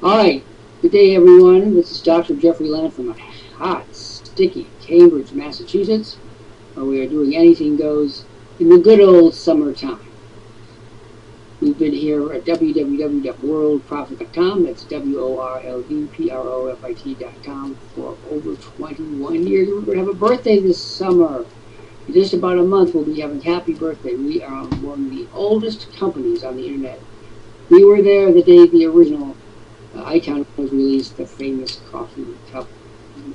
All right, good day, everyone. This is Dr. Jeffrey Lant from hot, sticky Cambridge, Massachusetts, where we are doing anything goes in the good old summertime. We've been here at www.worldprofit.com. That's WORLDPROFIT.com for over 21 years. We're going to have a birthday this summer. In just about a month, we'll be having happy birthday. We are one of the oldest companies on the internet. We were there the day the original iTown was released, the famous coffee cup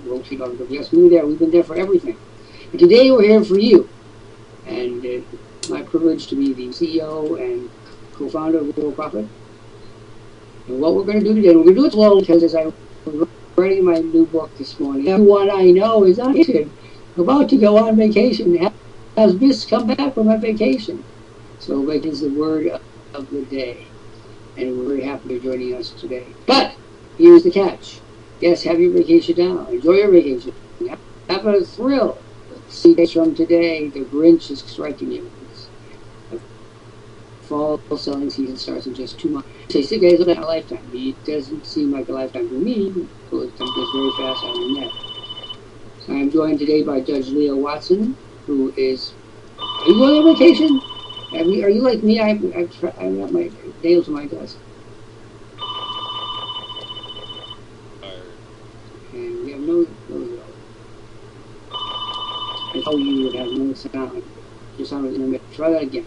rotating on the yes, we were there. We've been there for everything. And today we're here for you. And it's my privilege to be the CEO and co-founder of Worldprofit. And what we're going to do today, we're going to do it slow because as I was writing my new book this morning, everyone I know is on vacation, about to go on vacation, has just come back from a vacation. So that is the word of the day. And we're very happy you're joining us today. But here's the catch. Yes, have your vacation now. Enjoy your vacation. Have a thrill. 6 days from today, the Grinch is striking you. The fall selling season starts in just 2 months. Say 6 days is not a lifetime. It doesn't seem like a lifetime to me. So it goes very fast on the net. So I'm joined today by Judge Leo Watson, who is... Are you going on vacation? Are you like me? I've got my nails to my desk. And we have no I told you would have no sound. Your sound was intermittent. Try that again.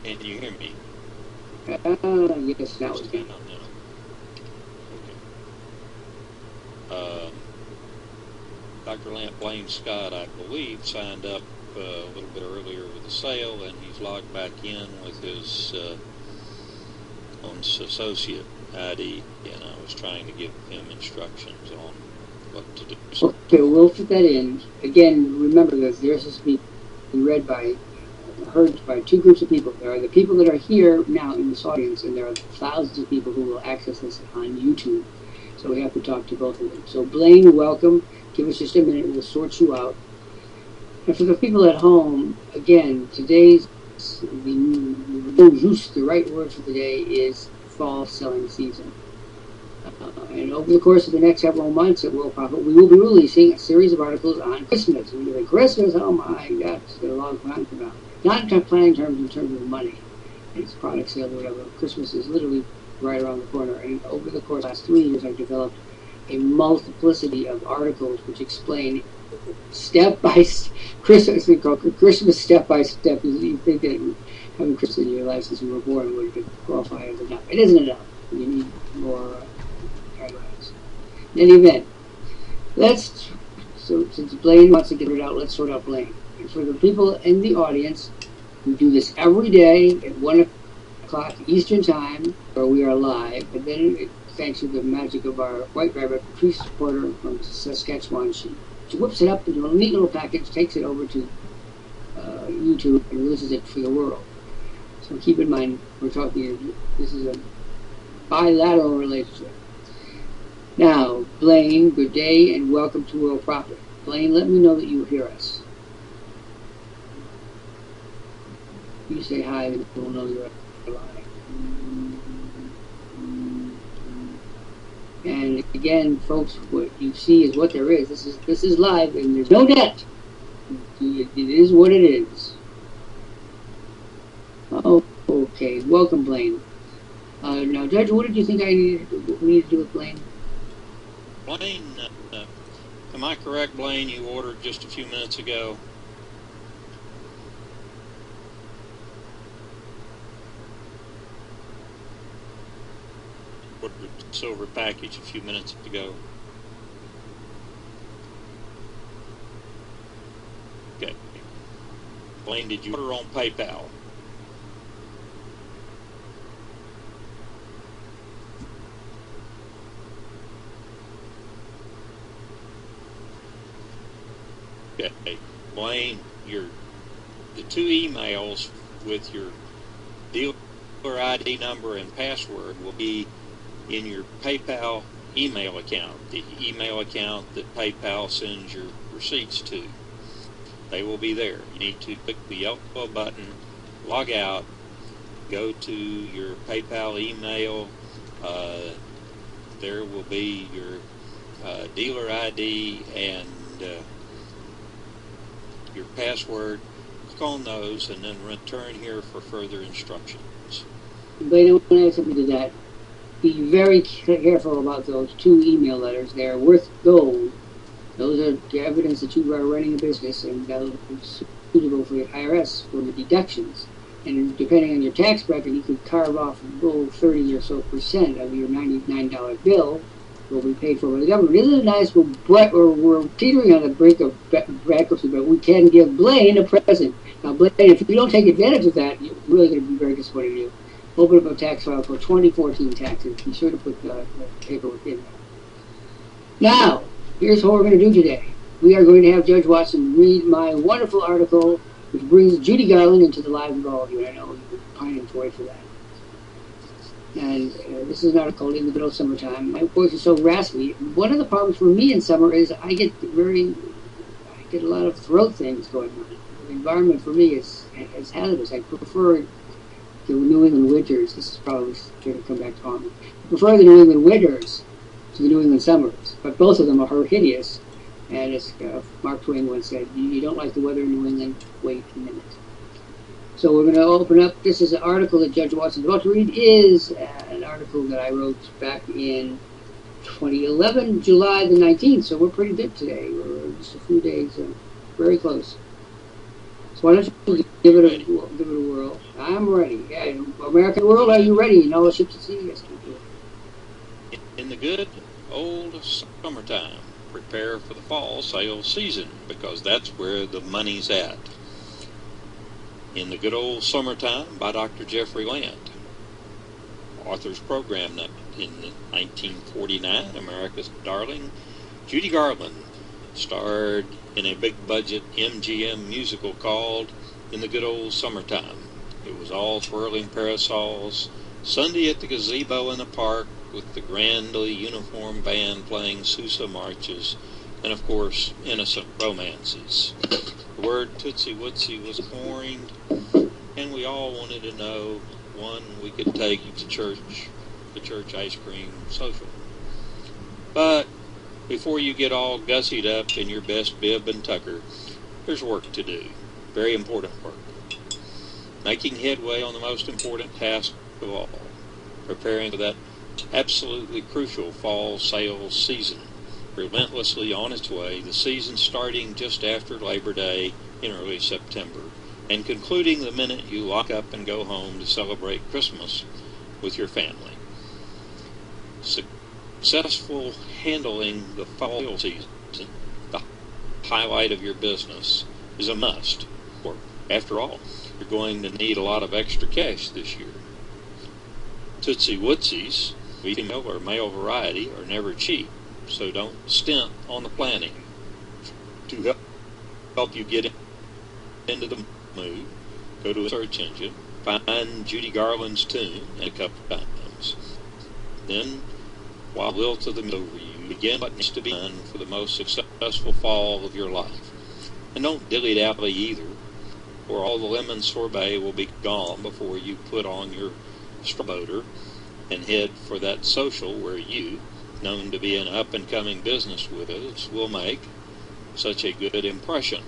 Can you hear me? Yes, that was good. Okay. Dr. Lant Blaine Scott, I believe, signed up a little bit earlier with the sale, and he's logged back in with his own associate ID, and I was trying to give him instructions on what to do. Okay, we'll fit that in. Again, remember that this is being heard by two groups of people. There are the people that are here now in this audience, and there are thousands of people who will access this on YouTube. So we have to talk to both of them. So Blaine, welcome. Give us just a minute, we'll sort you out. And for the people at home, again, today's the right word for the day is fall selling season. And over the course of the next several months at Worldprofit, we will be releasing a series of articles on Christmas. And you're like, Christmas? Oh my God, it's been a long time from now. Not in planning terms in terms of money. It's product sales or whatever. Christmas is literally right around the corner. And over the course of the last 3 years, I've developed a multiplicity of articles which explain step by step, Christmas step by step. You think that having Christmas in your life since you were born would qualify as enough. It isn't enough. You need more guidelines. In any event, since Blaine wants to get it out, let's sort out Blaine. And for the people in the audience, we do this every day at 1 o'clock Eastern Time, where we are live, and then thanks to the magic of our White Rabbit Patrice reporter from Saskatchewan, she whips it up into a neat little package, takes it over to YouTube, and releases it for the world. So keep in mind, we're talking, this is a bilateral relationship. Now, Blaine, good day and welcome to Worldprofit. Blaine, let me know that you hear us. You say hi, and we'll know you're alive. And again, folks, what you see is what there is. This is live, and there's no debt. It is what it is. Oh, okay. Welcome, Blaine. Now, Judge, what did you think we need to do with Blaine? Blaine, am I correct, Blaine? You ordered just a few minutes ago. Ordered a silver package a few minutes ago. Okay. Blaine, did you order on PayPal? Okay. Blaine, the 2 emails with your dealer ID number and password will be in your PayPal email account, the email account that PayPal sends your receipts to. They will be there. You need to click the yellow button, log out, go to your PayPal email, there will be your dealer ID and your password. Click on those and then return here for further instructions. But I want to add something to that. Be very careful about those 2 email letters. They're worth gold. Those are evidence that you are running a business, and those are suitable for the IRS for the deductions. And depending on your tax bracket, you could carve off 30 or so percent of your $99 bill will be paid for by the government. Isn't it nice? We're teetering on the brink of bankruptcy, but we can give Blaine a present. Now, Blaine, if you don't take advantage of that, you're really going to be very disappointed in you. Open up a tax file for 2014 taxes. Be sure to put the paperwork in there. Now, here's what we're going to do today. We are going to have Judge Watson read my wonderful article, which brings Judy Garland into the lives of all of you. I know you've been pining for it for that. And this is an article in the middle of summertime. My voice is so raspy. One of the problems for me in summer is I get a lot of throat things going on. The environment for me is hazardous. I prefer the New England winters. This is probably going to come back to haunt me. I prefer the New England winters to the New England summers, but both of them are hideous. And as Mark Twain once said, you don't like the weather in New England, wait a minute. So we're going to open up. This is an article that Judge Watson is about to read. Is an article that I wrote back in 2011, July the 19th. So we're pretty good today. We're just a few days, very close. So why don't you give it a whirl? I'm ready. Yeah, American world, are you ready? And all the ships at sea? Yes, we do. In the good old summertime, prepare for the fall sales season, because that's where the money's at. In the Good Old Summertime by Dr. Jeffrey Lant. Author's program note. In 1949, America's darling Judy Garland starred in a big-budget MGM musical called In the Good Old Summertime. It was all swirling parasols, Sunday at the gazebo in the park with the grandly uniformed band playing Sousa marches, and of course, innocent romances. The word Tootsie Wootsie was coined, and we all wanted to know one we could take to church, the church ice cream social. But before you get all gussied up in your best bib and tucker, there's work to do. Very important work. Making headway on the most important task of all, preparing for that absolutely crucial fall sales season, relentlessly on its way, the season starting just after Labor Day in early September, and concluding the minute you lock up and go home to celebrate Christmas with your family. Successful handling the fall season, the highlight of your business, is a must. After all, you're going to need a lot of extra cash this year. Tootsie Wootsies, female or male variety, are never cheap, so don't stint on the planning. To help you get into the mood, go to a search engine, find Judy Garland's tune a couple times. Then, while wilt of the mood over you, begin what needs to be done for the most successful fall of your life. And don't dilly-dally either, or all the lemon sorbet will be gone before you put on your motor and head for that social where you, known to be an up-and-coming business with us, will make such a good impression.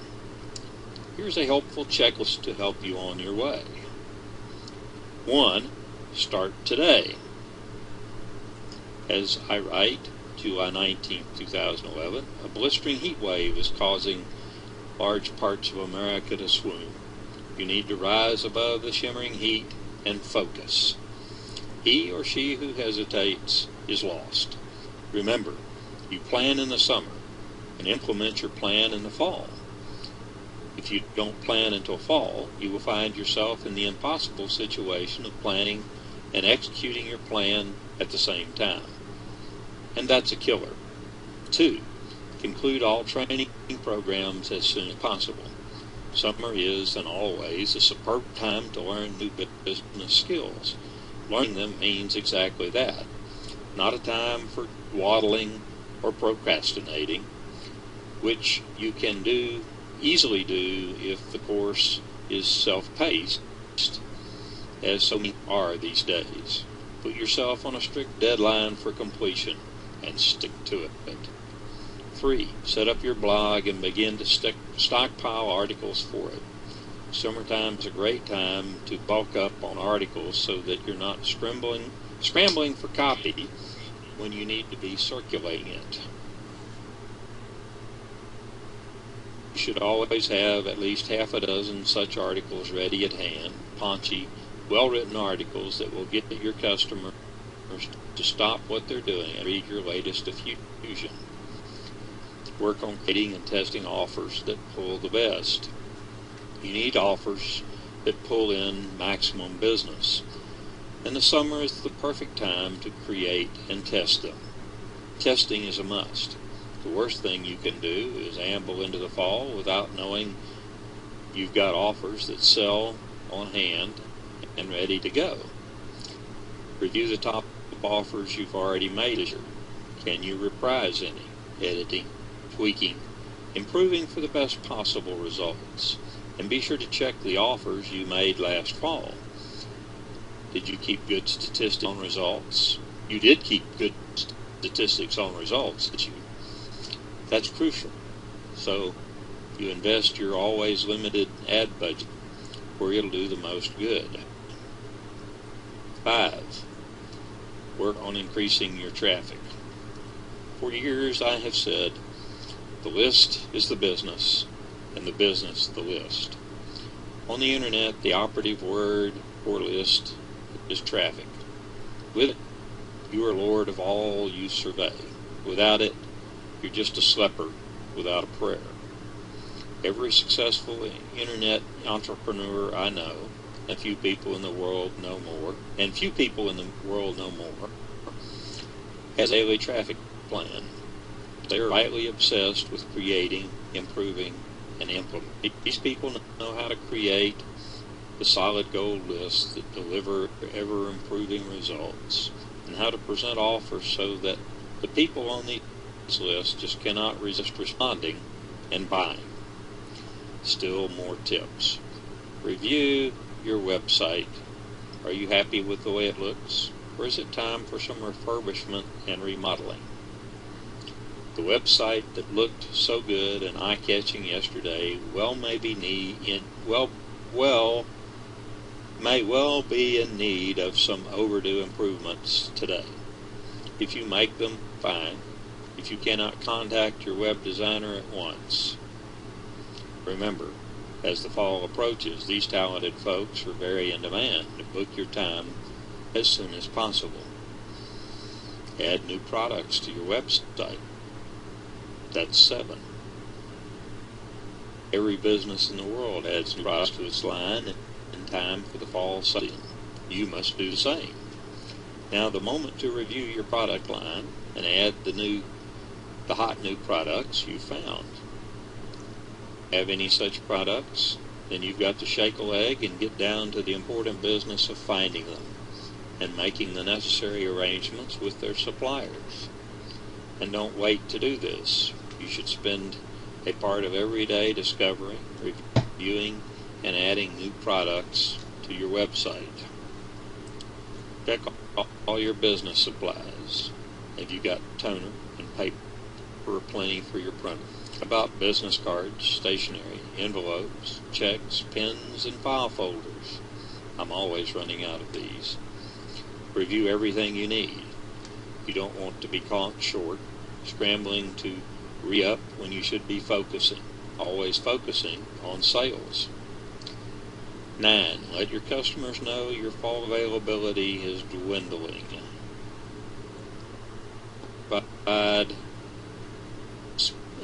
Here's a helpful checklist to help you on your way. 1. Start today. As I write, July 19, 2011, a blistering heat wave is causing large parts of America to swoon. You need to rise above the shimmering heat and focus. He or she who hesitates is lost. Remember, you plan in the summer and implement your plan in the fall. If you don't plan until fall, you will find yourself in the impossible situation of planning and executing your plan at the same time. And that's a killer. 2. Conclude all training programs as soon as possible. Summer is, and always, a superb time to learn new business skills. Learning them means exactly that. Not a time for waddling or procrastinating, which you can easily do if the course is self-paced, as so many are these days. Put yourself on a strict deadline for completion and stick to it. 3. Set up your blog and begin to stockpile articles for it. Summertime is a great time to bulk up on articles so that you're not scrambling for copy when you need to be circulating it. You should always have at least half a dozen such articles ready at hand, paunchy, well-written articles that will get your customers to stop what they're doing and read your latest diffusion. Work on creating and testing offers that pull the best. You need offers that pull in maximum business, and the summer is the perfect time to create and test them. Testing is a must. The worst thing you can do is amble into the fall without knowing you've got offers that sell on hand and ready to go. Review the top offers you've already made. Can you reprise any? Editing, tweaking, improving for the best possible results. And be sure to check the offers you made last fall. Did you keep good statistics on results? You did keep good statistics on results, did you? That's crucial. So you invest your always limited ad budget where it'll do the most good. 5. Work on increasing your traffic. For years I have said, the list is the business, and the business the list. On the internet, the operative word for list is traffic. With it, you are lord of all you survey. Without it, you're just a slepper without a prayer. Every successful internet entrepreneur I know, and few people in the world know more, has a daily traffic plan. They are rightly obsessed with creating, improving, and implement. These people know how to create the solid gold lists that deliver ever-improving results, and how to present offers so that the people on these lists just cannot resist responding and buying. Still more tips. Review your website. Are you happy with the way it looks, or is it time for some refurbishment and remodeling? The website that looked so good and eye-catching yesterday may well be in need of some overdue improvements today. If you make them, fine. If you cannot contact your web designer at once. Remember, as the fall approaches, these talented folks are very in demand. Book your time as soon as possible. Add new products to your website. That's 7. Every business in the world adds new products to its line in time for the fall season. You must do the same. Now, the moment to review your product line and add the hot new products you found. Have any such products? Then you've got to shake a leg and get down to the important business of finding them and making the necessary arrangements with their suppliers. And don't wait to do this. You should spend a part of every day discovering, reviewing, and adding new products to your website. Check all your business supplies. Have you got toner and paper plenty for your printer? About business cards, stationery, envelopes, checks, pens, and file folders. I'm always running out of these. Review everything you need. You don't want to be caught short, scrambling to re-up when you should be focusing. Always focusing on sales. 9. Let your customers know your fall availability is dwindling. Provide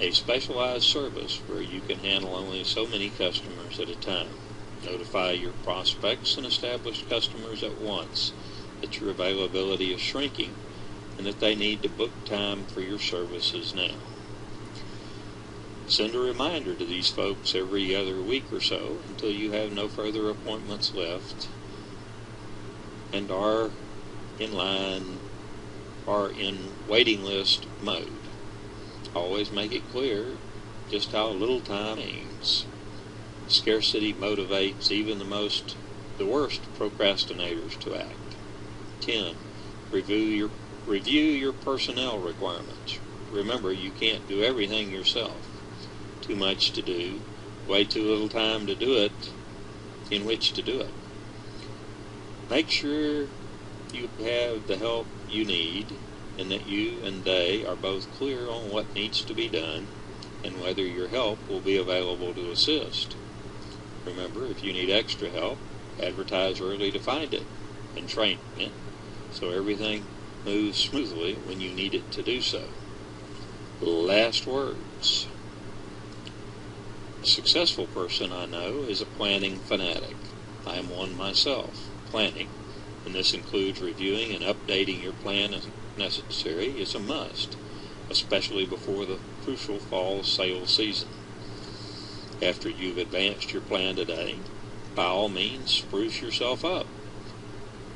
a specialized service where you can handle only so many customers at a time. Notify your prospects and established customers at once that your availability is shrinking and that they need to book time for your services now. Send a reminder to these folks every other week or so until you have no further appointments left and are in waiting list mode. Always make it clear just how little time means. Scarcity motivates even the worst procrastinators to act. 10. Review your personnel requirements. Remember, you can't do everything yourself. Too much to do, way too little time to do it, in which to do it. Make sure you have the help you need and that you and they are both clear on what needs to be done and whether your help will be available to assist. Remember, if you need extra help, advertise early to find it and train it so everything moves smoothly when you need it to do so. Last words. A successful person I know is a planning fanatic. I am one myself. Planning, and this includes reviewing and updating your plan as necessary, is a must, especially before the crucial fall sales season. After you've advanced your plan today, by all means, spruce yourself up.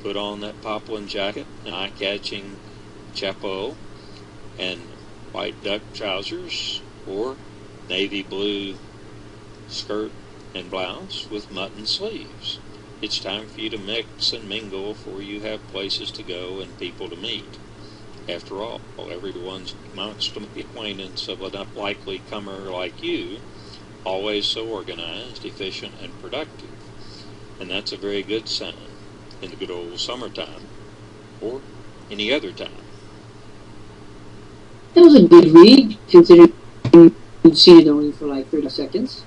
Put on that poplin jacket, an eye-catching chapeau, and white duck trousers, or navy blue skirt and blouse with mutton sleeves. It's time for you to mix and mingle, for you have places to go and people to meet. After all, everyone wants to make the acquaintance of an unlikely comer like you, always so organized, efficient, and productive. And that's a very good sign in the good old summertime, or any other time. That was a good read, considering you'd seen it only for like 30 seconds.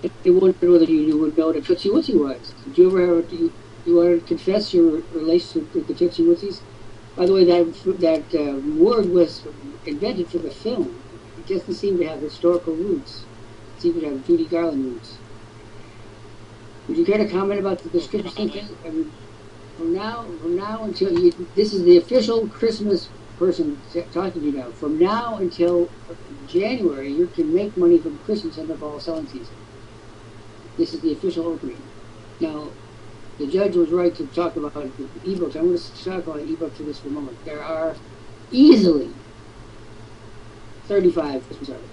I wondered whether you would know what a Tootsie Wootsie was. Did you ever have, you want to confess your relationship with the Tootsie Wootsies? By the way, that word was invented for the film. It doesn't seem to have historical roots. It seems to have Judy Garland roots. Would you care to comment about the Christmas thing? I mean, from now until this is the official Christmas person talking to you now. From now until January, you can make money from Christmas and the fall selling season. This is the official opening. Now, the judge was right to talk about the ebooks. I'm going to talk about ebooks for this for a moment. There are easily 35 Christmas articles.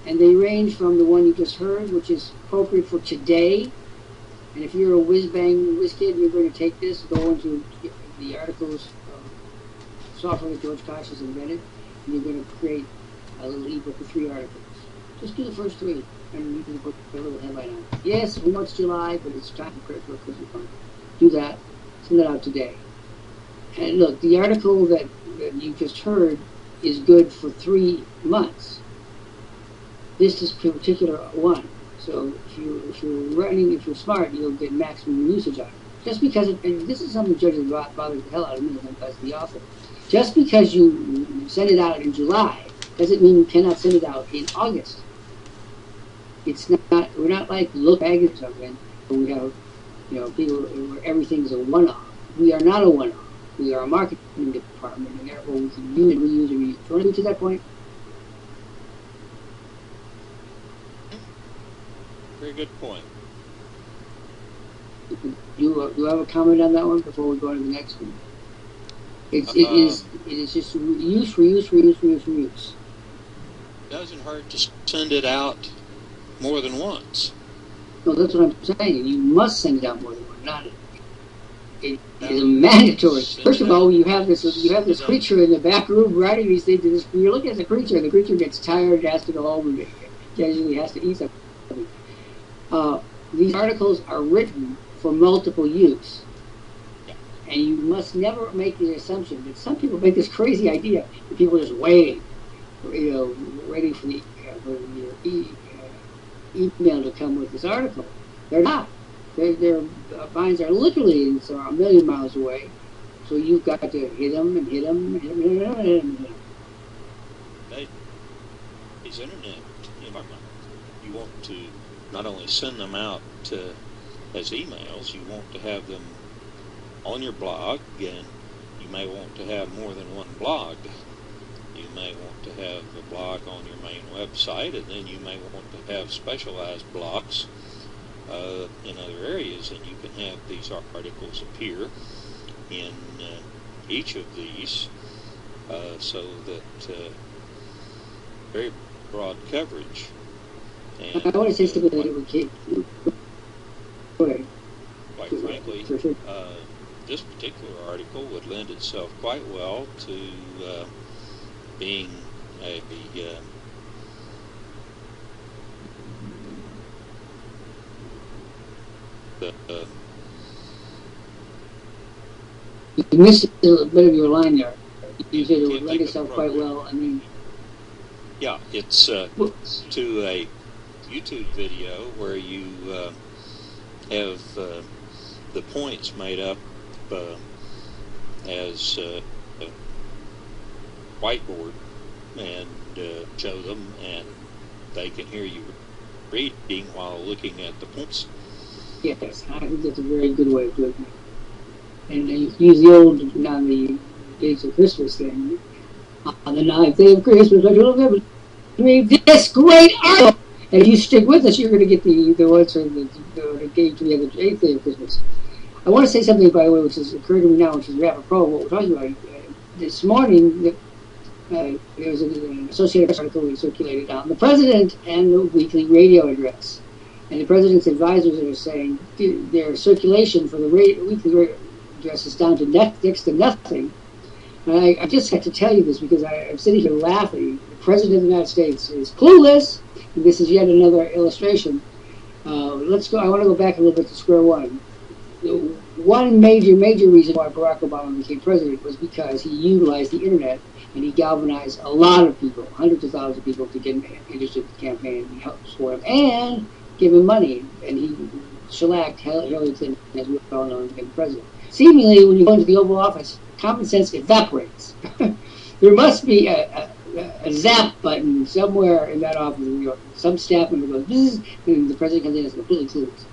And they range from the one you just heard, which is appropriate for today. And if you're a whiz-bang whiz kid, you're going to take this, go into the articles, software that George Koch has invented, and you're going to create a little ebook with 3 articles. Just do the first 3. And you can put a little headline on it. Yes, we know it's July, but it's time for Christmas fun. Do that. Send it out today. And look, the article that you just heard is good for 3 months. This is a particular one. So if you're smart, you'll get maximum usage out of it. Just because, and this is something judges bothers the hell out of me as the author. Just because you send it out in July doesn't mean you cannot send it out in August. It's not. We're not like Look Magazine or something. We have, people where everything's a one-off. We are not a one-off. We are a marketing department, and therefore we can use and reuse and reuse. Do you want to get to that point? Very good point. Do you have a comment on that one before we go to the next one? It is just reuse. Doesn't hurt to send it out more than once. No, that's what I'm saying. You must send it out more than once. Not it is mandatory. First of all, you have this creature in the back room writing these things. You're looking at the creature, and the creature gets tired, has to go home, and occasionally has to eat something. These articles are written for multiple use, and you must never make the assumption that some people make this crazy idea that people are just waiting, waiting for your email to come with this article. They're not. Their minds are literally a million miles away. So you've got to hit them and hit them and hit them and hit them and hit them. And hit them. These internet environment, you want to not only send them out as emails, you want to have them on your blog, and you may want to have more than one blog. You may want to have a blog on your main website, and then you may want to have specialized blogs in other areas, and you can have these articles appear in each of these so that very broad coverage. And, I want to say something that it would keep. quite frankly, this particular article would lend itself quite well to being a you missed a little bit of your line there. You said it would lend itself quite well. I mean, yeah, it's to a YouTube video where you have the points made up as a whiteboard and show them, and they can hear you reading while looking at the points. yes, I think that's a very good way of doing it. And you can use the old, on the days of Christmas thing. On the 9th day of Christmas, I will read this great article. And if you stick with us, you're going to get the ones from the gauge to the other 8th day of Christmas. I want to say something, by the way, which has occurred to me now, which is apropos what we're talking about. This morning, there was an Associated Press article we circulated on the president and the weekly radio address. And the president's advisors are saying their circulation for the weekly radio address is down to next to nothing. And I just have to tell you this because I'm sitting here laughing. The president of the United States is clueless, and this is yet another illustration. Let's go. I want to go back a little bit to square one. One major reason why Barack Obama became president was because he utilized the internet and he galvanized a lot of people, hundreds of thousands of people, to get interested in the campaign and help support him and give him money. And he shellacked Hillary Clinton, as we all know, and became president. Seemingly, when you go into the Oval Office, common sense evaporates. There must be a zap button somewhere in that office in New York. Some staff member goes, bzz, and the president comes in and is completely clueless.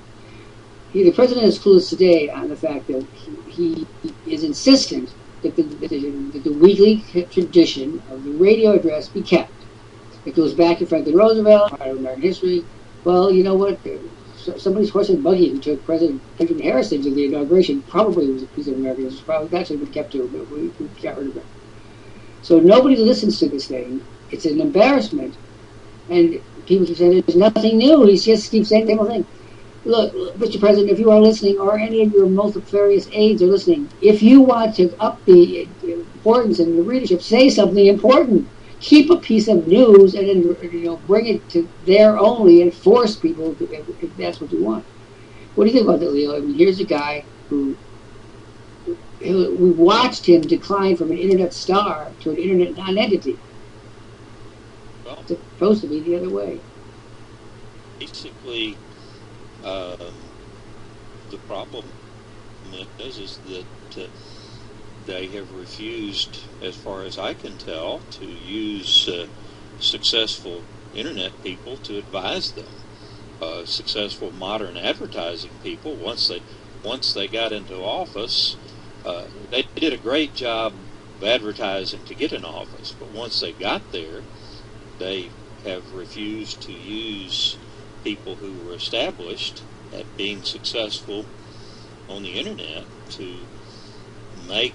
The president is clueless today on the fact that he is insistent that the weekly tradition of the radio address be kept. It goes back to Franklin Roosevelt, part of American history. Well, you know what? Somebody's horse and buggy who took President Benjamin Harrison to the inauguration probably was a piece of American history. Probably that should have been kept too, but we got rid of it. So nobody listens to this thing. It's an embarrassment. And people keep saying there's nothing new. He just keeps saying the same thing. Look, Mr. President, if you are listening, or any of your multifarious aides are listening, if you want to up the importance and the readership, say something important. Keep a piece of news and then bring it to there only and force people if that's what you want. What do you think about that, Leo? I mean, here's a guy who we watched him decline from an internet star to an internet non-entity. Well, it's supposed to be the other way. Basically, the problem is that they have refused, as far as I can tell, to use successful internet people to advise them. Successful modern advertising people, once they got into office, they did a great job of advertising to get in office. But once they got there, they have refused to use people who were established at being successful on the internet to make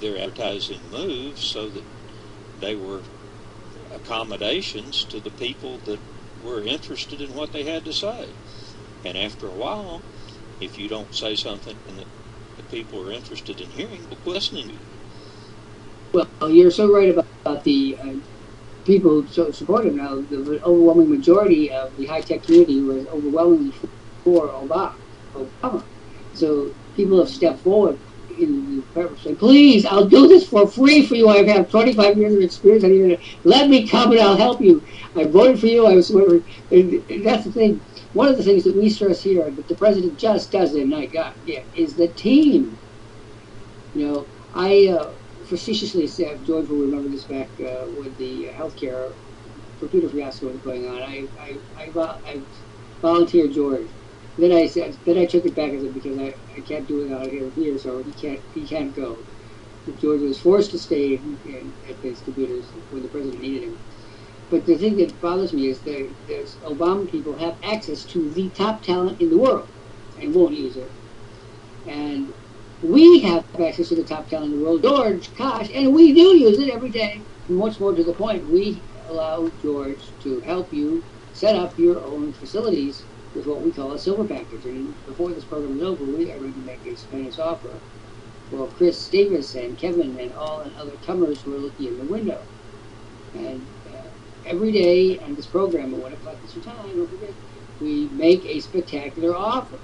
their advertising moves so that they were accommodations to the people that were interested in what they had to say. And after a while, if you don't say something that the people are interested in hearing, they'll quit listening to you. Well, you're so right about the people who support him now. The overwhelming majority of the high-tech community was overwhelmingly for Obama. So people have stepped forward in the purpose, saying, please, I'll do this for free for you. I have 25 years of experience on the internet. Let me come and I'll help you. I voted for you. I was whatever. And that's the thing. One of the things that we stress here that the president just doesn't get is the team. I facetiously said, George will remember this back with the healthcare computer fiasco was going on. I volunteered George. Then I took it back and said, because I can't do it out here, so he can't go. But George was forced to stay at his computers when the president needed him. But the thing that bothers me is that Obama people have access to the top talent in the world and won't use it. And we have access to the top talent in the world, George, gosh, and we do use it every day. And much more to the point, we allow George to help you set up your own facilities with what we call a silver package. And before this program is over, we are going to make a tremendous offer for Chris Davis and Kevin and all and other comers who are looking in the window. And every day on this program at 1 o'clock Eastern Time, don't forget, we make a spectacular offer.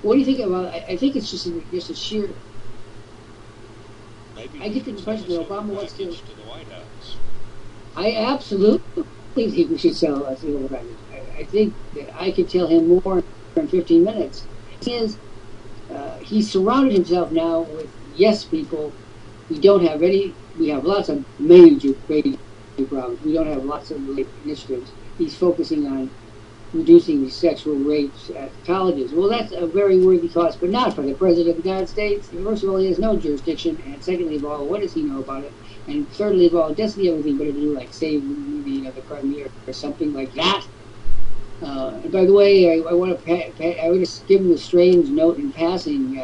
What do you think about? I think it's just a sheer. Maybe I get the impression that Obama wants to. the White House. I absolutely think we should sell a single package. I think that I could tell him more in 15 minutes. He's surrounded himself now with yes people. We don't have any. We have lots of major problems. We don't have lots of initiatives. He's focusing on reducing sexual rapes at colleges. Well, that's a very worthy cause, but not for the President of the United States. First of all, he has no jurisdiction, and secondly of all, what does he know about it? And thirdly of all, doesn't he have anything better to do, like save the Crimea or something like that? And by the way, I want to just give him a strange note in passing.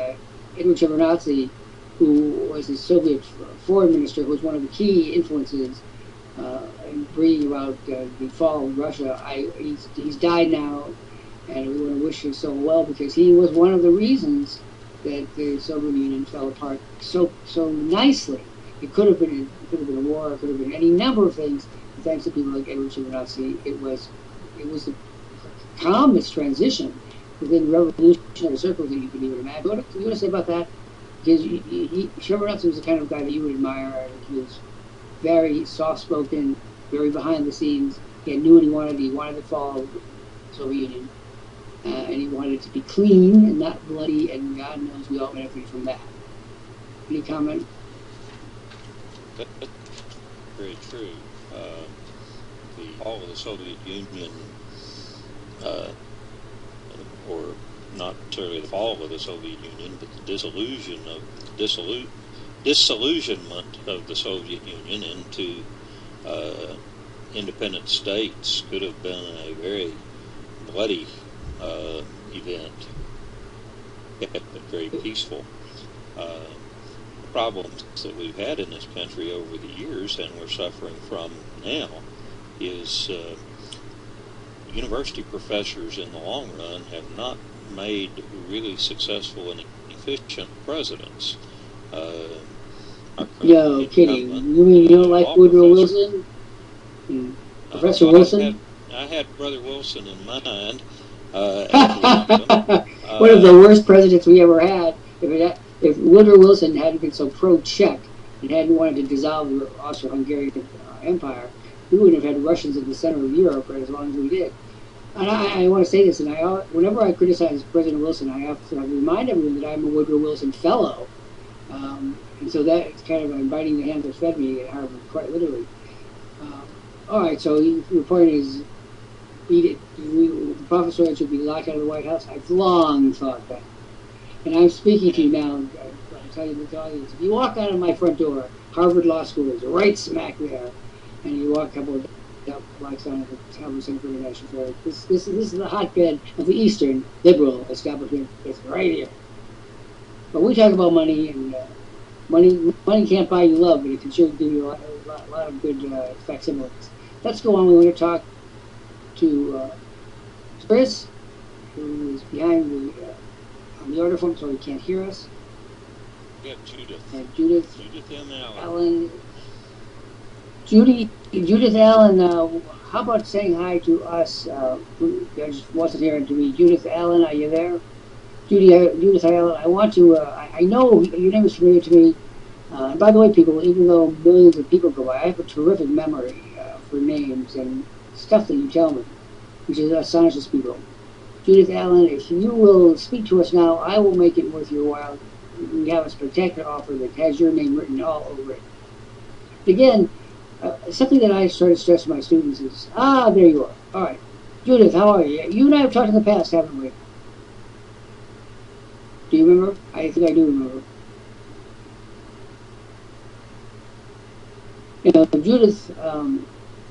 Edward Shevardnadze, who was the Soviet foreign minister, who was one of the key influences in bringing about the fall of Russia. He's died now, and we want to wish him so well because he was one of the reasons that the Soviet Union fell apart so nicely. It could have been a war. It could have been any number of things. And thanks to people like Edward Shevardnadze, it was the calmest transition within revolutionary circles that you could even imagine. What do you want to say about that? Because Shevardnadze was the kind of guy that you would admire. He was very soft-spoken, very behind the scenes. He knew what he wanted. He wanted the fall of the Soviet Union, and he wanted it to be clean and not bloody. And God knows we all benefited from that. Any comment? That's very true. The fall of the Soviet Union, or not necessarily the fall of the Soviet Union, but the disillusionment of the Soviet Union into independent states could have been a very bloody event, but very peaceful. The problems that we've had in this country over the years and we're suffering from now is university professors in the long run have not made really successful and efficient presidents. Yo, kidding. You mean you don't like Woodrow Wilson? Professor Wilson? I had Brother Wilson in mind. One of the worst presidents we ever had. If Woodrow Wilson hadn't been so pro-Czech and hadn't wanted to dissolve the Austro-Hungarian Empire, we wouldn't have had Russians in the center of Europe for as long as we did. And I want to say this, and whenever I criticize President Wilson, I have to remind everyone that I'm a Woodrow Wilson Fellow. And so that's kind of I'm biting the hand that fed me at Harvard, quite literally. All right, so your point is the professor should be locked out of the White House. I've long thought that. And I'm speaking to you now. I'll tell you the audience. If you walk out of my front door, Harvard Law School is right smack there, and you walk a couple of blocks down at the Harvard Center for International Affairs. This is the hotbed of the Eastern liberal establishment. It's right here. But we talk about money, and money can't buy you love, but it can sure give you a lot of good facsimiles. Let's go on. We want to talk to Chris, who is behind on the order form, so he can't hear us. We have Judith. And Judith M. Allen. Judith Allen, how about saying hi to us? I just wasn't hearing to me. Judith Allen, are you there? Judith Allen, I want to, I know your name is familiar to me. And by the way, people, even though millions of people go by, I have a terrific memory for names and stuff that you tell me, which is astonishes people. Judith Allen, if you will speak to us now, I will make it worth your while. We have a spectacular offer that has your name written all over it. Again, something that I sort of stress to my students is, there you are. All right. Judith, how are you? You and I have talked in the past, haven't we? Do you remember? I think I do remember. You know, Judith,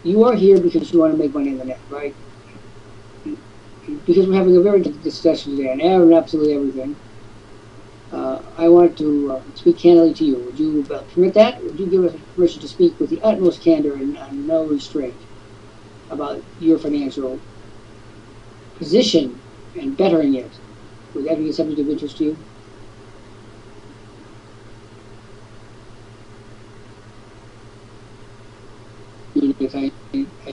you are here because you want to make money on the net, right? Because we're having a very good discussion today on absolutely everything. I want to speak candidly to you. Would you permit that? Would you give us permission to speak with the utmost candor and no restraint about your financial position and bettering it. Would that be a subject of interest to you?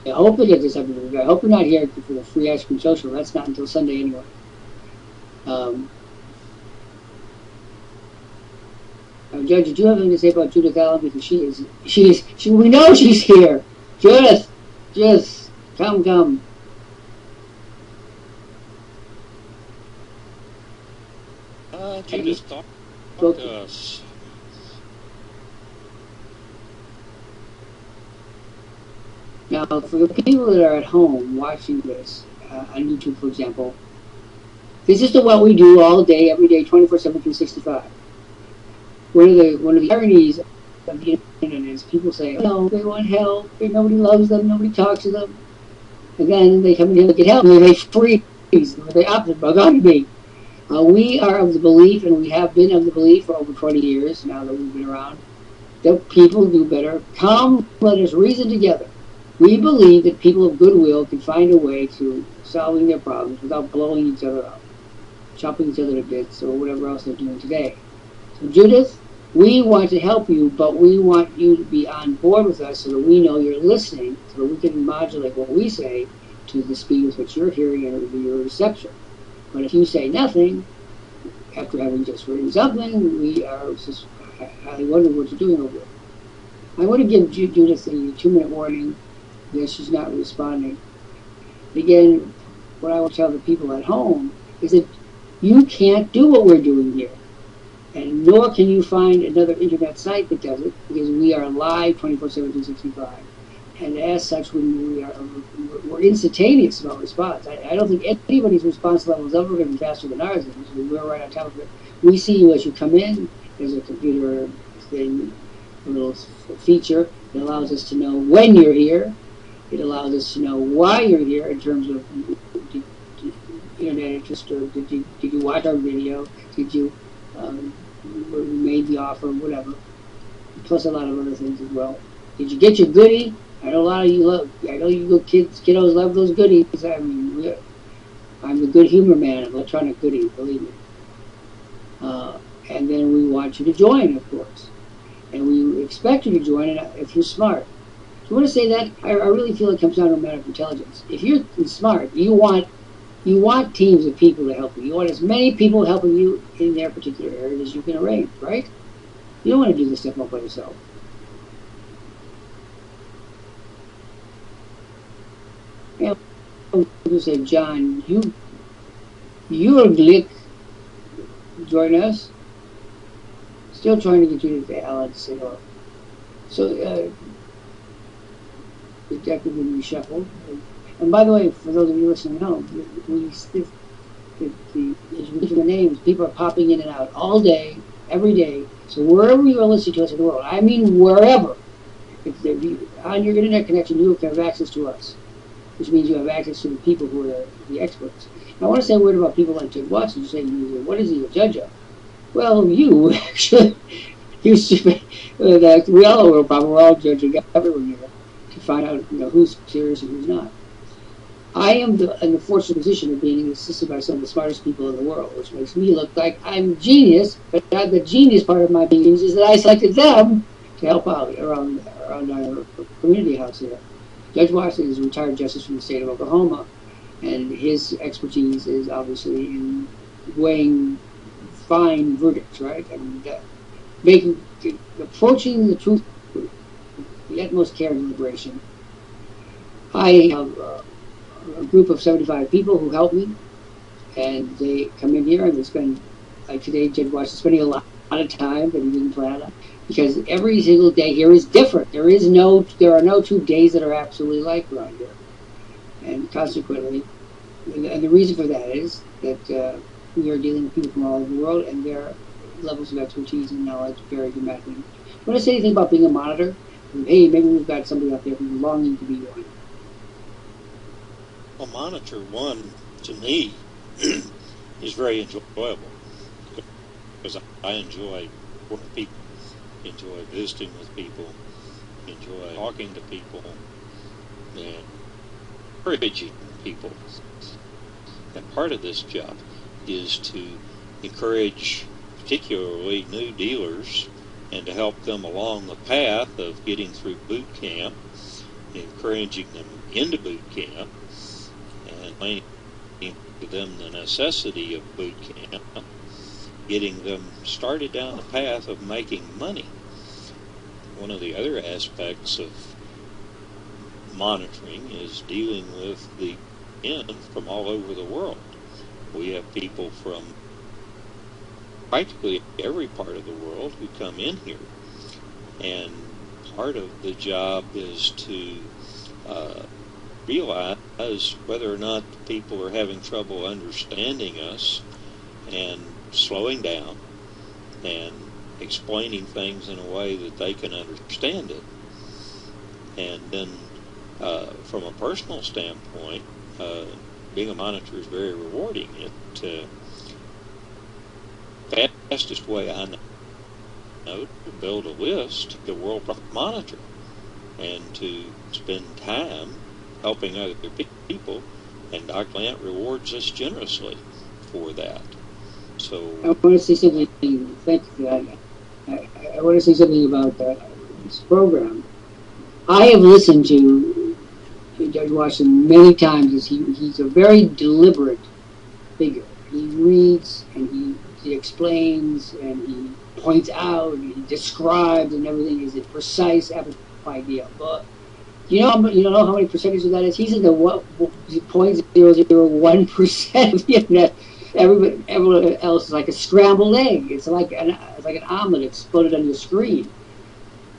I hope it is a subject of interest. I hope you're not here for the free ice cream social. That's not until Sunday anyway. Judge, did you have anything to say about Judith Allen? Because we know she's here. Judith, just come. Judith, talk to us. Now, for the people that are at home watching this, on YouTube, for example, this is what we do all day, every day, 24/7, 365. One of the ironies of the internet is people say, "Oh, they want help. Nobody loves them. Nobody talks to them." And then they come in here to get help, and they freeze. They opposite bug on me. We are of the belief, and we have been of the belief for over 20 years now that we've been around, that people do better. Come, let us reason together. We believe that people of goodwill can find a way to solving their problems without blowing each other up, chopping each other to bits, or whatever else they're doing today. So, Judith, we want to help you, but we want you to be on board with us so that we know you're listening, so that we can modulate what we say to the speed with which you're hearing and your reception. But if you say nothing, after having just written something, we are just highly wondering what you're doing over there. I want to give Judith a 2-minute warning because she's not responding. Again, what I will tell the people at home is that you can't do what we're doing here. And nor can you find another internet site that does it, because we are live 24/7, 365. And as such, we're instantaneous about response. I don't think anybody's response level is ever going to be faster than ours is. We're right on top of it. We see you as you come in. There's a computer thing, a little feature that allows us to know when you're here. It allows us to know why you're here in terms of internet interest, or did you watch our video? Did you made the offer, whatever. Plus a lot of other things as well. Did you get your goodie? I know a lot of you love. I know you kiddos love those goodies. I mean, I'm the good humor man of electronic goodies, believe me. And then we want you to join, of course, and we expect you to join it if you're smart. So I want to say that I really feel it comes down to a matter of intelligence. If you're smart, you want teams of people to help you. You want as many people helping you in their particular area as you can arrange, right? You don't want to do this stuff all by yourself. And you say, John, you're Glick, join us. Still trying to get you to Alan to say hello. So the deck will be reshuffled. And by the way, for those of you listening at home, the names, people are popping in and out all day, every day. So wherever you are listening to us in the world, I mean wherever, on your internet connection, you have access to us, which means you have access to the people who are the experts. Now, I want to say a word about people like Judge Watson. You say, what is he a judge of? Well, you actually, we all are probably all judging everyone here to find out who's serious and who's not. I am in the fortunate position of being assisted by some of the smartest people in the world, which makes me look like I'm a genius, but the genius part of my being is that I selected them to help out around our community house here. Judge Watson is a retired justice from the state of Oklahoma, and his expertise is obviously in weighing fine verdicts, right? And approaching the truth with the utmost care and deliberation. I have a group of 75 people who help me, and they come in here and they spend, like today, Judge Watson spending a lot of time that he didn't plan on, because every single day here is different. There are no 2 days that are absolutely like around here, and consequently, and the reason for that is that we are dealing with people from all over the world, and their levels of expertise and knowledge vary dramatically. Want to say anything about being a monitor? Hey, maybe we've got somebody out there who's longing to be one. Well, monitor one, to me, is very enjoyable, because I enjoy working with people, enjoy visiting with people, enjoy talking to people, and encouraging people. And part of this job is to encourage particularly new dealers and to help them along the path of getting through boot camp, encouraging them into boot camp, and explaining to them the necessity of boot camp, getting them started down the path of making money. One of the other aspects of monitoring is dealing with the men from all over the world. We have people from practically every part of the world who come in here, and part of the job is to realize whether or not people are having trouble understanding us and slowing down and explaining things in a way that they can understand it. And then from a personal standpoint, being a monitor is very rewarding. The fastest way I know to build a list, the Worldprofit monitor, and to spend time helping other people, and Dr. Lant rewards us generously for that. So I want to say something. Thank you for that. I want to say something about this program. I have listened to Judge Washington many times. He's a very deliberate figure. He reads and he explains and he points out and he describes, and everything is a precise idea. But you know how many percentage of that is? He's in the 0.001% of the internet. Everyone else is like a scrambled egg. It's like an omelet exploded on your screen.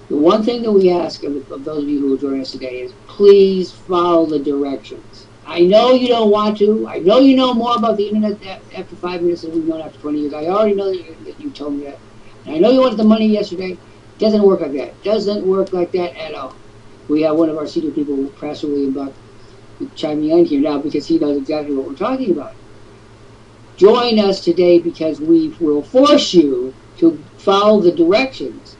The one thing that we ask of those of you who will join us today is please follow the directions. I know you don't want to. I know you know more about the internet after 5 minutes than we've known after 20 years. I already know that you told me that. And I know you wanted the money yesterday. It doesn't work like that. It doesn't work like that at all. We have one of our senior people, Pastor William Buck, chiming in here now because he knows exactly what we're talking about. Join us today because we will force you to follow the directions.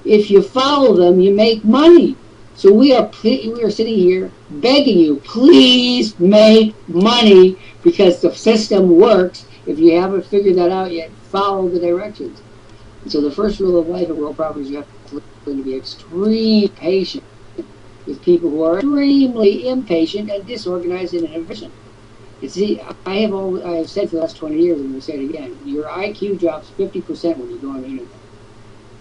If you follow them, you make money. So we are sitting here begging you, please make money because the system works. If you haven't figured that out yet, follow the directions. And so the first rule of life at Worldprofit is you have to learn to be extremely patient with people who are extremely impatient and disorganized and inefficient. I have said for the last 20 years, and I'm going to say it again, your IQ drops 50% when you go on the internet.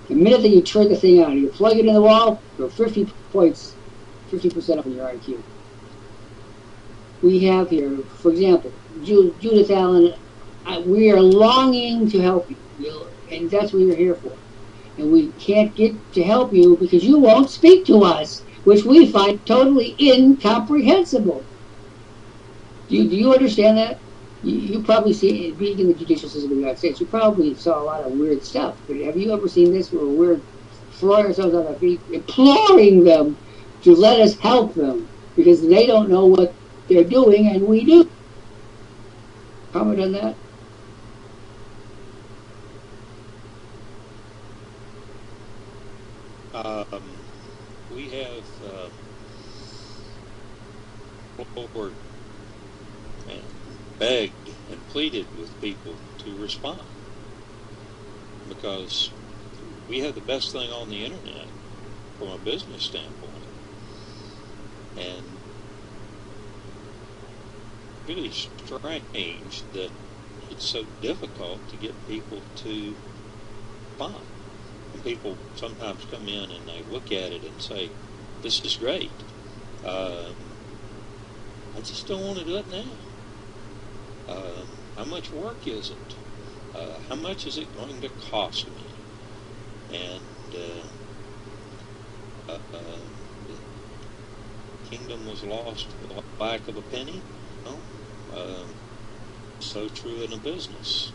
The minute that you turn the thing on, you plug it in the wall, you're 50% up in your IQ. We have here, for example, Judith Allen, we are longing to help you, and that's what you're here for. And we can't get to help you because you won't speak to us, which we find totally incomprehensible. Do you understand that? You probably see, being in the judicial system of the United States, you probably saw a lot of weird stuff. But have you ever seen this where we're throwing ourselves on our feet, imploring them to let us help them because they don't know what they're doing and we do? Comment on that? We have over and begged and pleaded with people to respond because we have the best thing on the internet from a business standpoint, and really strange that it's so difficult to get people to respond. And people sometimes come in and they look at it and say, this is great. I just don't want to do it now. How much work is it? How much is it going to cost me? And the kingdom was lost for the lack of a penny. No, so true in a business.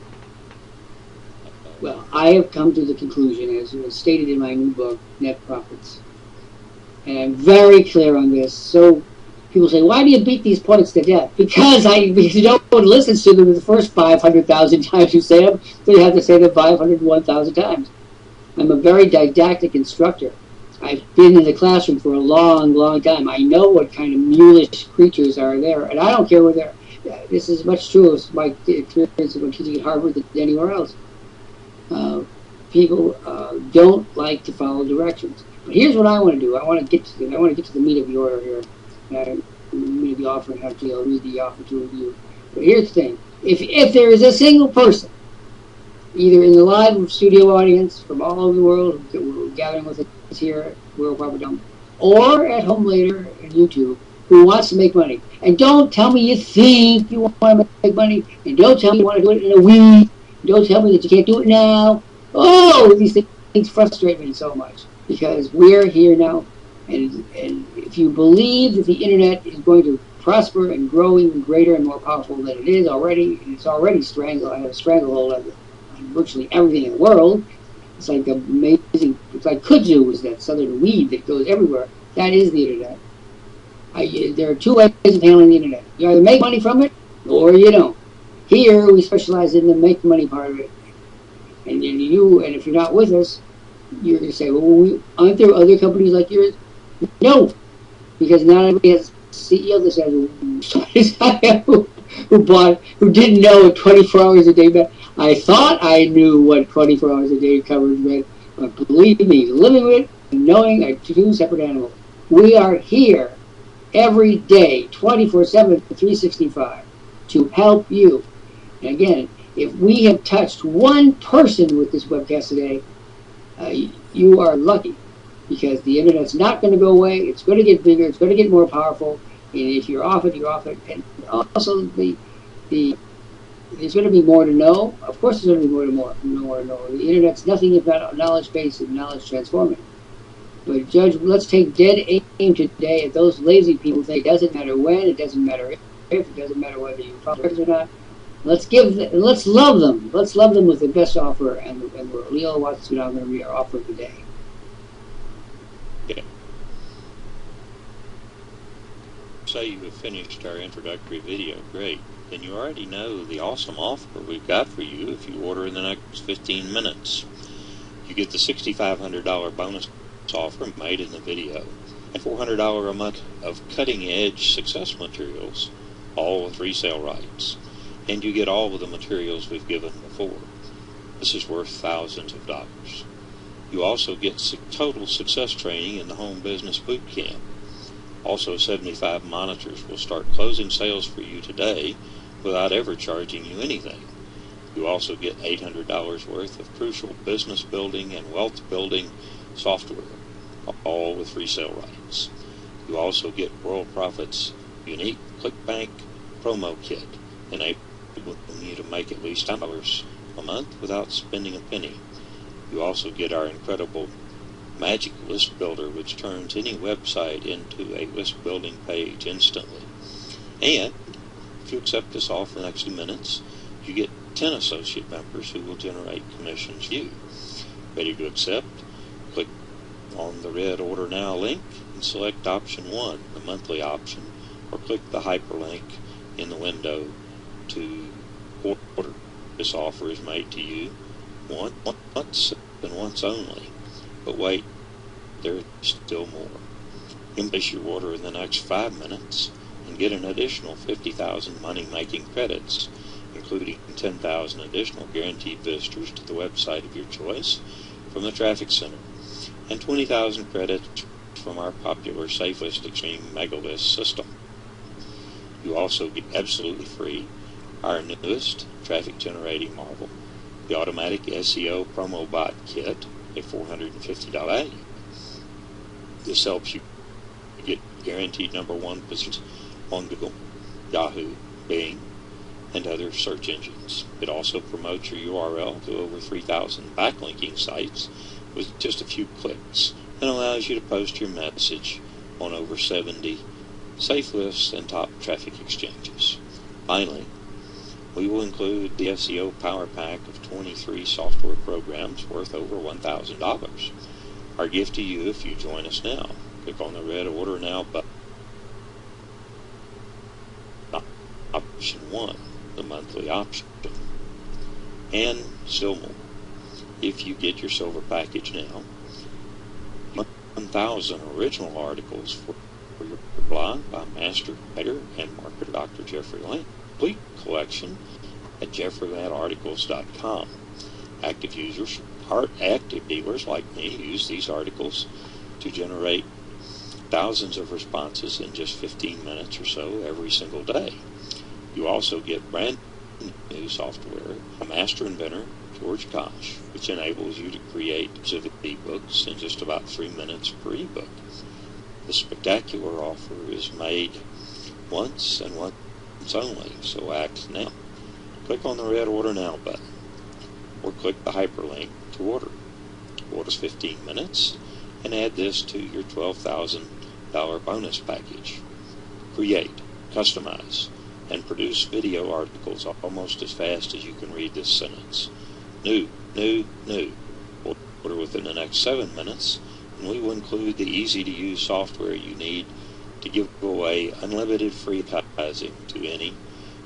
Well, I have come to the conclusion, as was stated in my new book, Net Profits, and I'm very clear on this. So people say, why do you beat these points to death? Because no one listens to them the first 500,000 times you say them, so you have to say them 501,000 times. I'm a very didactic instructor. I've been in the classroom for a long, long time. I know what kind of mulish creatures are there, and I don't care where they're. this is much true as my experience when teaching at Harvard than anywhere else. People don't like to follow directions. But here's what I want to do. I want to get to the meat of the order here. Meat of the offer, and have to read the offer to review. But here's the thing: if there is a single person, either in the live studio audience from all over the world who are gathering with us here at Worldprofit, or at home later on YouTube, who wants to make money, and don't tell me you think you want to make money, and don't tell me you want to do it in a week. Don't tell me that you can't do it now. Oh, these things frustrate me so much because we're here now, and if you believe that the internet is going to prosper and grow even greater and more powerful than it is already, and it's already I have a stranglehold on virtually everything in the world. It's like amazing. It's like kudzu is that southern weed that goes everywhere. That is the internet. There are two ways of handling the internet. You either make money from it or you don't. Here we specialize in the make money part of it. And if you're not with us, you're going to say, well, aren't there other companies like yours? No, because not everybody has a CEO that says, who didn't know what 24 hours a day meant. I thought I knew what 24 hours a day coverage meant, but believe me, living with it and knowing are two separate animals. We are here every day, 24/7, 365, to help you. And again, if we have touched one person with this webcast today, you are lucky, because the internet's not going to go away. It's going to get bigger. It's going to get more powerful. And if you're off it, you're off it. And also, there's going to be more to know. Of course, there's going to be more to know. The internet's nothing if not knowledge based and knowledge transforming. But Judge, let's take dead aim today at those lazy people who say it doesn't matter when, it doesn't matter if, it doesn't matter whether you follow it or not. Let's love them. Let's love them with the best offer and the world. Leo wants to now going to be our offer of the day. Yeah. Say you have finished our introductory video, great. Then you already know the awesome offer we've got for you if you order in the next 15 minutes. You get the $6,500 bonus offer made in the video, and $400 a month of cutting-edge success materials, all with resale rights. And you get all of the materials we've given before. This is worth thousands of dollars. You also get total success training in the Home Business Boot Camp. Also, 75 monitors will start closing sales for you today without ever charging you anything. You also get $800 worth of crucial business building and wealth building software, all with resale rights. You also get Worldprofit's unique ClickBank promo kit, enabling you to make at least $10 a month without spending a penny. You also get our incredible Magic List Builder, which turns any website into a list building page instantly. And if you accept this offer in the next few minutes, you get 10 associate members who will generate commissions for you. Ready to accept? Click on the red Order Now link and select option 1, the monthly option, or click the hyperlink in the window to order. This offer is made to you once and once only. But wait, there's still more. Place your order in the next 5 minutes and get an additional 50,000 money-making credits, including 10,000 additional guaranteed visitors to the website of your choice from the Traffic Center, and 20,000 credits from our popular Safelist Extreme Megalist system. You also get absolutely free our newest traffic generating marvel, the automatic SEO promo bot kit, a $450 value. This helps you get guaranteed #1 positions on Google, Yahoo, Bing, and other search engines. It also promotes your URL to over 3,000 backlinking sites with just a few clicks, and allows you to post your message on over 70 safe lists and top traffic exchanges. Finally, we will include the SEO Power Pack of 23 software programs worth over $1,000. Our gift to you if you join us now. Click on the red Order Now button. Option 1, the monthly option. And still more. If you get your silver package now, 1,000 original articles for your blog by master writer and marketer Dr. Jeffrey Lant. complete collection at jeffreylantarticles.com. Active dealers like me use these articles to generate thousands of responses in just 15 minutes or so every single day. You also get brand new software, a master inventor, George Kosh, which enables you to create specific ebooks in just about 3 minutes per ebook. The spectacular offer is made once and once only, so act now. Click on the red Order Now button, or click the hyperlink to order. Order's 15 minutes, and add this to your $12,000 bonus package. Create, customize, and produce video articles almost as fast as you can read this sentence. New. Order within the next 7 minutes, and we will include the easy-to-use software you need to give away unlimited free advertising to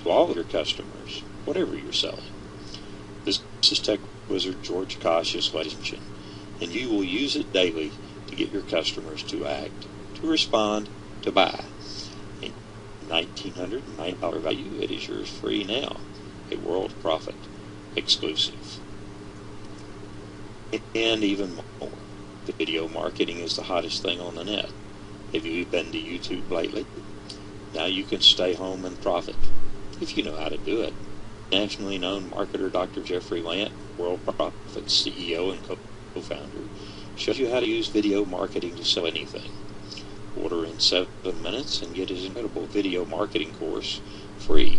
all of your customers, whatever you're selling. This is Tech Wizard George Kosh's legend, and you will use it daily to get your customers to act, to respond, to buy. A $1,909 value, it is yours free now, a Worldprofit exclusive. And even more, video marketing is the hottest thing on the net. Have you been to YouTube lately? Now you can stay home and profit, if you know how to do it. Nationally known marketer Dr. Jeffrey Lant, Worldprofit CEO and co-founder, shows you how to use video marketing to sell anything. Order in 7 minutes and get his incredible video marketing course free.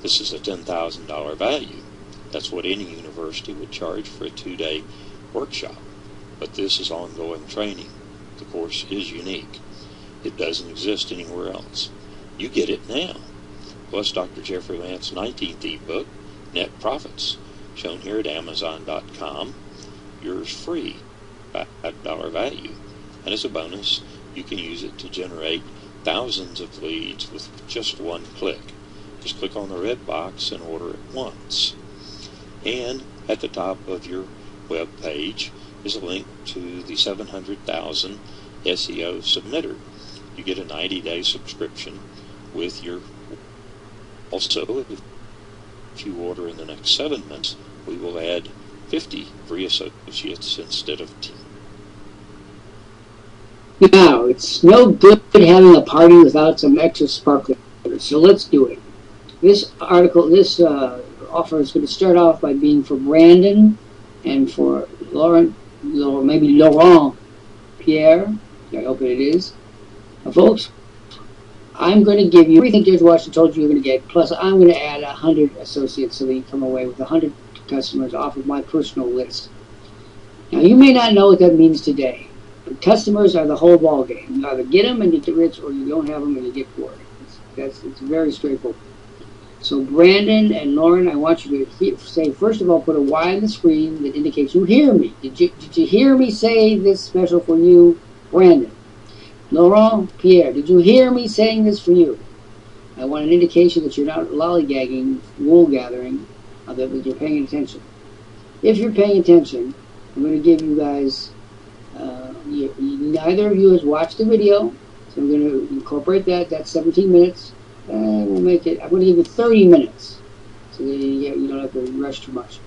This is a $10,000 value. That's what any university would charge for a 2-day workshop. But this is ongoing training. The course is unique. It doesn't exist anywhere else. You get it now. Plus Dr. Jeffrey Lant's 19th ebook, Net Profits, shown here at Amazon.com. Yours free, $5 value. And as a bonus, you can use it to generate thousands of leads with just one click. Just click on the red box and order it once. And at the top of your web page is a link to the 700,000 SEO submitter. You get a 90-day subscription with your... Also, if you order in the next 7 months, we will add 50 free associates instead of 10. Now, it's no good having a party without some extra sparkling, so let's do it. This offer is going to start off by being for Brandon and for maybe Laurent Pierre. I hope it is. Folks, I'm going to give you everything George Washington told you you're going to get, plus I'm going to add 100 associates so that you come away with 100 customers off of my personal list. Now, you may not know what that means today, but customers are the whole ball game. You either get them and you get rich, or you don't have them and you get poor. It's very straightforward. So Brandon and Lauren, I want you to say, first of all, put a Y on the screen that indicates you hear me. Did you hear me say this special for you, Brandon? Laurent, Pierre, did you hear me saying this for you? I want an indication that you're not lollygagging, wool gathering, that you're paying attention. If you're paying attention, I'm going to give you guys, neither of you has watched the video, so I'm going to incorporate that. That's 17 minutes. And we'll make it, I'm going to give you 30 minutes, so that you don't have to rush too much.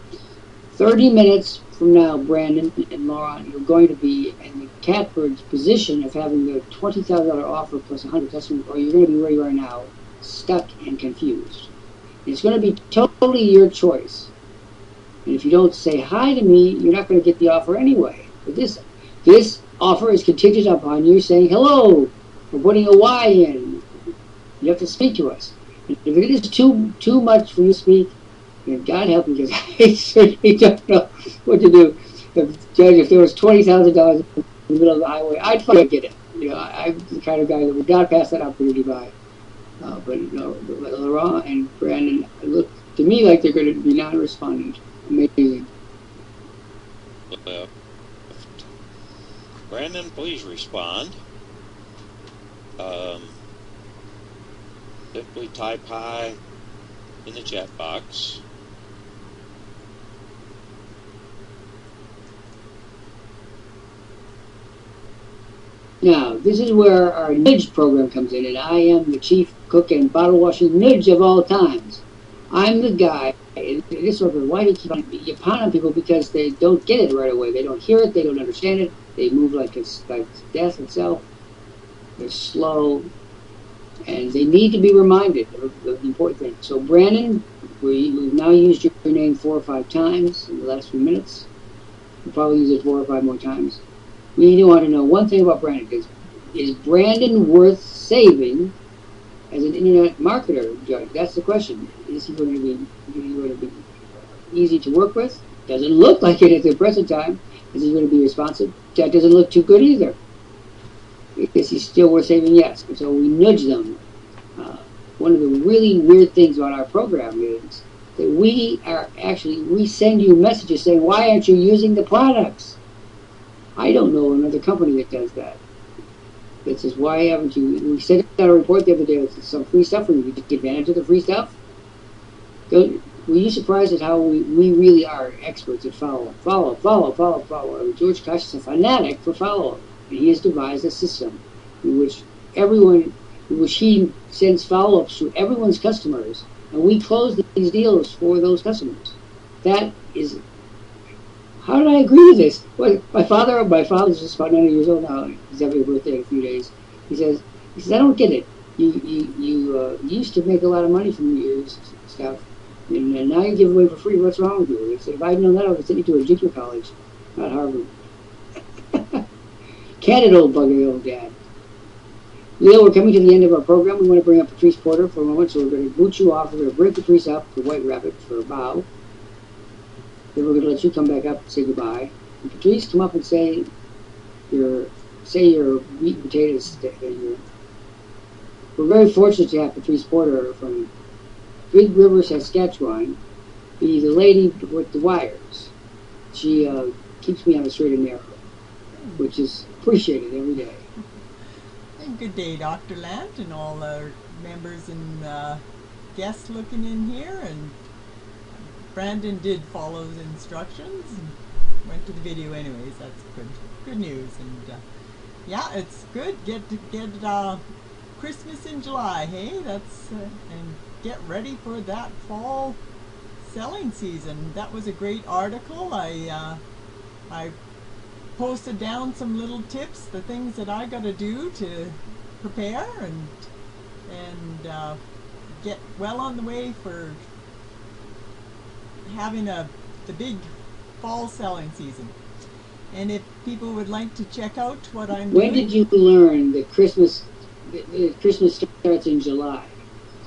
30 minutes from now, Brandon and Laura, you're going to be in the catbird's position of having the $20,000 offer plus 100 customers, or you're going to be where you are now, stuck and confused. It's going to be totally your choice. And if you don't say hi to me, you're not going to get the offer anyway. But this offer is contingent upon you saying hello, or putting a Y in. You have to speak to us. And if it is too much for you to speak, then God help me, because I certainly don't know what to do. If there was $20,000 in the middle of the highway, I'd probably get it. I'm the kind of guy that would not pass that opportunity by. But Laurent and Brandon look to me like they're going to be non-responding. Amazing. Brandon, please respond. Simply type hi in the chat box. Now, this is where our nudge program comes in, and I am the chief cook and bottle washing nudge of all times. I'm the guy. This sort of why do you pound on people because they don't get it right away. They don't hear it. They don't understand it. They move like it's like death itself. They're slow, and they need to be reminded of the important thing. So, Brandon, we've now used your name 4 or 5 times in the last few minutes. We'll probably use it 4 or 5 more times. We do want to know one thing about Brandon. Is Brandon worth saving as an internet marketer, Judge? That's the question. Is he going to be easy to work with? Doesn't look like it at the present time. Is he going to be responsive? That doesn't look too good either. Is he still worth saving? Yes. And so we nudge them. One of the really weird things about our program is that we send you messages saying, why aren't you using the products? I don't know another company that does that. That says, why haven't you? We sent out a report the other day with some free stuff for you. Did you take advantage of the free stuff? Were you surprised at how we really are experts at follow-up? Follow-up. George Koch is a fanatic for follow-up. And he has devised a system in which he sends follow-ups to everyone's customers, and we close these deals for those customers. That is, how did I agree to this? Well, my father's just about 90 years old now. He's having a birthday in a few days. He says, I don't get it. You used to make a lot of money from your stuff, and now you give away for free. What's wrong with you? He said, if I'd known that, I would have sent you to a junior college, not Harvard. Candid old bugger, old dad. Leo, we're coming to the end of our program. We want to bring up Patrice Porter for a moment, so we're going to boot you off. We're going to bring Patrice up for White Rabbit for a bow. Then we're going to let you come back up and say goodbye. And Patrice, come up and say your meat and potatoes. We're very fortunate to have Patrice Porter from Big River, Saskatchewan, be the lady with the wires. She keeps me on the straight and narrow, which is appreciated every day. And good day, Dr. Lant, and all our members and guests looking in here. And Brandon did follow the instructions and went to the video anyways. That's good news. And yeah, it's good. Get Christmas in July, hey? That's and get ready for that fall selling season. That was a great article. I posted down some little tips, the things that I got to do to prepare and get well on the way for having the big fall selling season. And if people would like to check out what I'm doing. When did you learn that Christmas starts in July?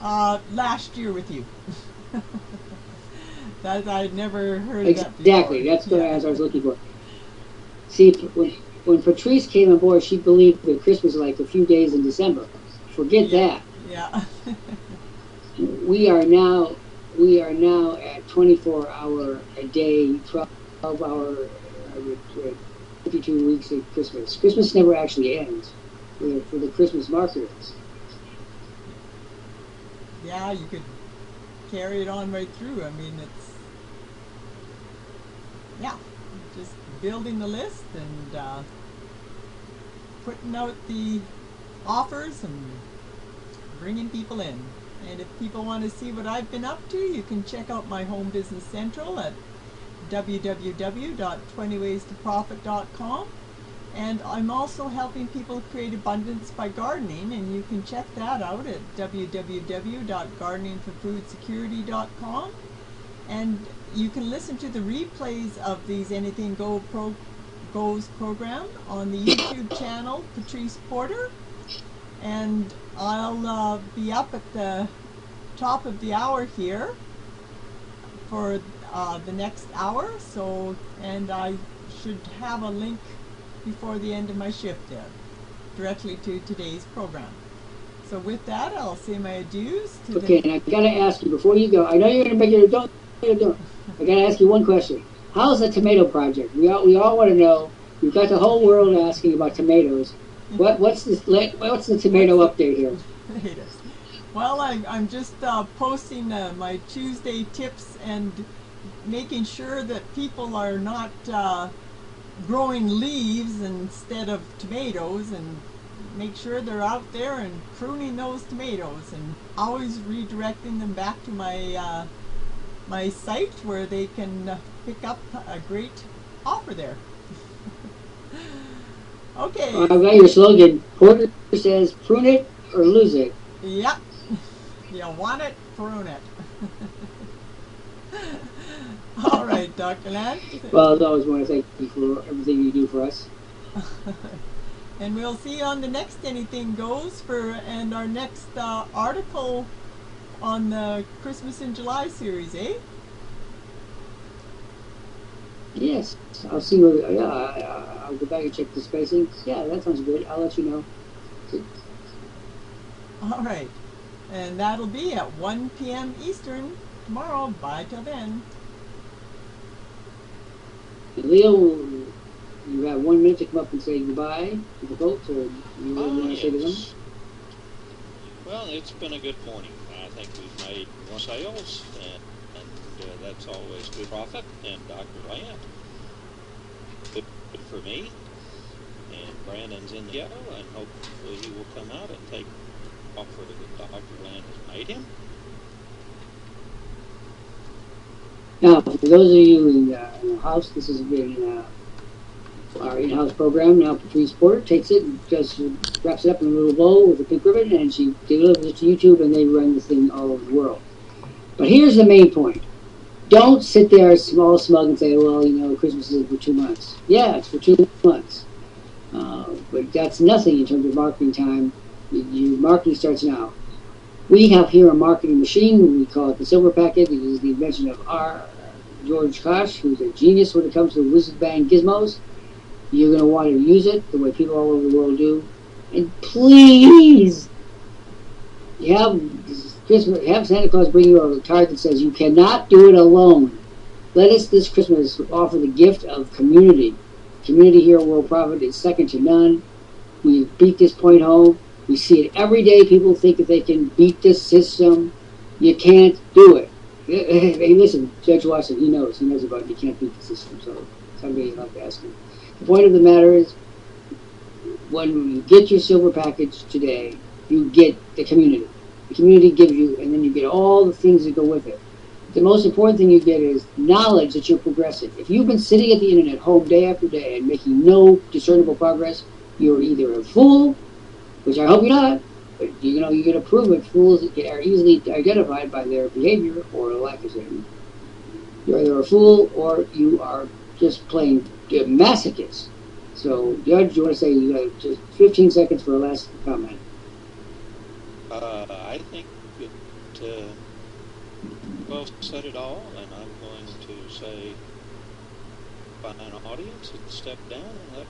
Last year with you. That I'd never heard exactly. that before. Exactly. That's what I was looking for. See, when Patrice came on board, she believed that Christmas was like a few days in December. Forget that. Yeah. We are now at 24-hour a day, 12-hour, 52 weeks of Christmas. Christmas never actually ends for the Christmas marketers. Yeah, you could carry it on right through. I mean, it's just building the list and putting out the offers and bringing people in. And if people want to see what I've been up to, you can check out my Home Business Central at www.20waystoprofit.com. And I'm also helping people create abundance by gardening, and you can check that out at www.gardeningforfoodsecurity.com. And you can listen to the replays of these Anything Goes program on the YouTube channel Patrice Porter. And I'll be up at the top of the hour here for the next hour. So, and I should have a link before the end of my shift there, directly to today's program. So with that, I'll say my adieus. Okay, and I gotta ask you before you go. I know you're gonna make your don't. I gotta ask you one question. How's the tomato project? We all want to know. We've got the whole world asking about tomatoes. What's the tomato update here? Well, I'm just posting my Tuesday tips and making sure that people are not growing leaves instead of tomatoes, and make sure they're out there and pruning those tomatoes, and always redirecting them back to my my site where they can pick up a great offer there. Okay. I've got your slogan. Porter says, prune it or lose it. Yep. You want it, prune it. All right, Dr. Lant. Well, as always, want to thank you for everything you do for us. And we'll see you on the next Anything Goes and our next article on the Christmas in July series, eh? Yes, I'll see where. Yeah, I'll go back and check the spacing. Yeah, that sounds good. I'll let you know. All right, and that'll be at 1 p.m. Eastern tomorrow. Bye till then. Leo, you have 1 minute to come up and say goodbye to the folks, or you really want to say to them? Well, it's been a good morning. I think we've made more sales, and that's always good profit. And Dr. Lant, good for me. And Brandon's in the yellow, and hopefully he will come out and take the offer that Dr. Lant has made him. Now, for those of you in the house, this has been our in-house program. Now, Patrice Porter takes it and just wraps it up in a little bowl with a pink ribbon, and she delivers it to YouTube, and they run this thing all over the world. But here's the main point. Don't sit there small, smug, and say, well, you know, Christmas is for 2 months. Yeah, it's for 2 months. But that's nothing in terms of marketing time. Your marketing starts now. We have here a marketing machine. We call it the Silver Packet. It is the invention of George Kosh, who's a genius when it comes to whiz bang gizmos. You're going to want to use it the way people all over the world do. And please, have Santa Claus bring you a card that says you cannot do it alone. Let us this Christmas offer the gift of community. Community here at Worldprofit is second to none. We beat this point home. We see it every day. People think that they can beat this system. You can't do it. Hey, listen, Judge Watson, he knows about it. You can't beat the system, so somebody will have to ask him. The point of the matter is, when you get your silver package today, you get the community. The community gives you, and then you get all the things that go with it. The most important thing you get is knowledge that you're progressing. If you've been sitting at the internet home day after day and making no discernible progress, you're either a fool, which I hope you're not, but you're going to prove it. Fools are easily identified by their behavior or lack of it. You're either a fool or you are just plain masochist. So, Judge, you want to say you got just 15 seconds for a last comment? I think it well said it all, and I'm going to say find an audience and step down and let.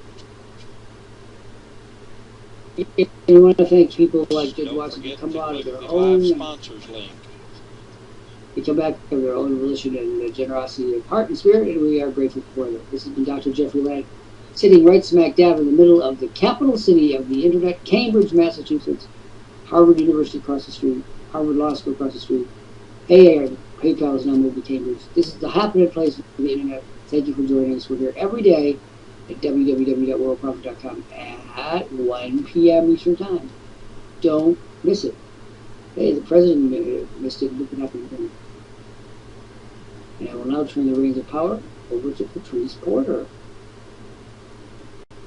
We want to thank people like Judge Watson who come out of their own sponsors link. They come back of their own volition and generosity of heart and spirit, and we are grateful for them. This has been Dr. Jeffrey Lant, sitting right smack dab in the middle of the capital city of the internet, Cambridge, Massachusetts, Harvard University across the street, Harvard Law School across the street. Hey, PayPal is now moved to Cambridge. This is the happening place for the internet. Thank you for joining us. We're here every day at www.worldprofit.com at 1 p.m. Eastern Time. Don't miss it. Hey, the president missed it. Look what happened to him. And I will now turn the reins of power over to Patrice Porter.